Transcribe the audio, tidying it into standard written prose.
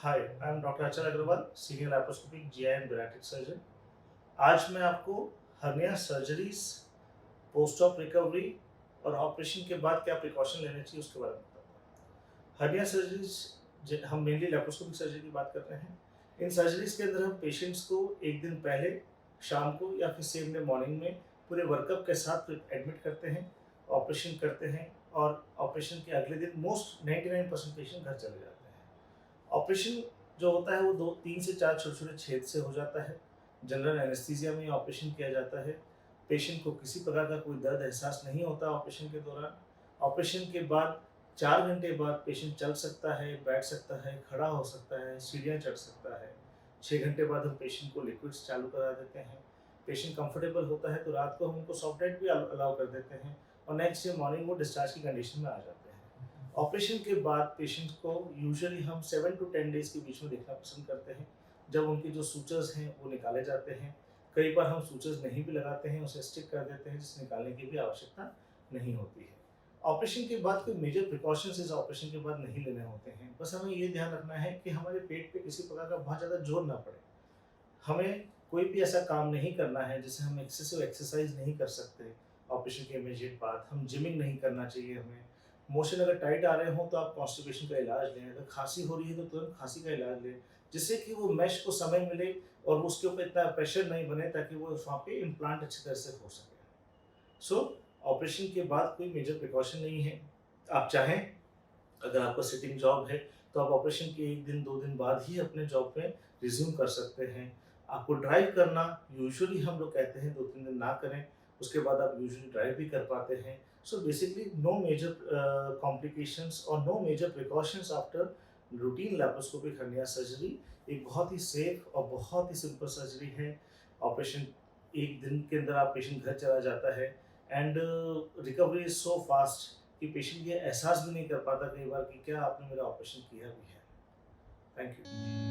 Hi, I am doctor Achal Agarwal, senior laparoscopic GI and bariatric surgeon. आज मैं आपको hernia surgeries, post op recovery और operation के बाद क्या प्रिकॉशन लेने चाहिए उसके बारे में बताता हूँ। हर्निया सर्जरीज हम मेनली लैप्रोस्कोपिक सर्जरी की बात कर रहे हैं। इन सर्जरीज के अंदर हम पेशेंट्स को एक दिन पहले शाम को या फिर सेम डे मॉर्निंग में पूरे वर्कअप के साथ एडमिट करते हैं, ऑपरेशन करते हैं और ऑपरेशन के अगले दिन मोस्ट 99% पेशेंट घर चले जाते हैं। ऑपरेशन जो होता है वो 2 3 से 4 छोटे-छोटे छेद से हो जाता है। जनरल एनेस्थीसिया में ऑपरेशन किया जाता है। पेशेंट को किसी प्रकार का कोई दर्द एहसास नहीं होता ऑपरेशन के दौरान। ऑपरेशन के बाद 4 घंटे बाद पेशेंट चल सकता है, बैठ सकता है, खड़ा हो सकता है, सीढ़ियाँ चढ़ सकता है। 6 घंटे बाद हम पेशेंट को लिक्विड्स चालू करा देते हैं। पेशेंट कंफर्टेबल होता है तो रात को हम उनको सॉफ्ट डाइट भी अलाउ कर देते हैं और नेक्स्ट डे मॉर्निंग वो डिस्चार्ज की कंडीशन में आ जाते हैं। ऑपरेशन के बाद पेशेंट को यूजुअली हम 7 टू 10 डेज़ के बीच में देखना पसंद करते हैं, जब उनके जो सूचर्स हैं वो निकाले जाते हैं। कई बार हम सूचर्स नहीं भी लगाते हैं, उसे स्टिक कर देते हैं, जिसे निकालने की भी आवश्यकता नहीं होती है। ऑपरेशन के बाद कोई मेजर प्रिकॉशंस इस ऑपरेशन के बाद नहीं लेने होते हैं। बस हमें ये ध्यान रखना है कि हमारे पेट पे किसी प्रकार का बहुत ज़्यादा जोर ना पड़े। हमें कोई भी ऐसा काम नहीं करना है जिससे हम एक्सेसिव एक्सरसाइज नहीं कर सकते ऑपरेशन के इमीडिएट बाद। हम जिमिंग नहीं करना चाहिए हमें। मोशन अगर टाइट आ रहे हों तो आप कॉन्स्टिपेशन का इलाज लें। अगर खांसी हो रही है तो तुरंत खांसी का इलाज लें, जिससे कि वो मैश को समय मिले और उसके ऊपर इतना प्रेशर नहीं बने ताकि वो वहाँ पे इम्प्लांट अच्छी तरह से हो सके। सो ऑपरेशन के बाद कोई मेजर प्रिकॉशन नहीं है। आप चाहें, अगर आपका सिटिंग जॉब है तो आप ऑपरेशन के 1 दिन 2 दिन बाद ही अपने जॉब पे रिज्यूम कर सकते हैं। आपको ड्राइव करना यूजुअली हम लोग कहते हैं 2-3 दिन ना करें, उसके बाद आप यूजुअली ड्राइव भी कर पाते हैं। So basically no major complications और no major precautions after routine laparoscopic hernia surgery. एक बहुत ही सेफ और बहुत ही सिंपल सर्जरी है। ऑपरेशन 1 दिन के अंदर आप पेशेंट घर चला जाता है and recovery is so fast कि पेशेंट ये एहसास भी नहीं कर पाता कई बार कि क्या आपने मेरा ऑपरेशन किया भी है। Thank you.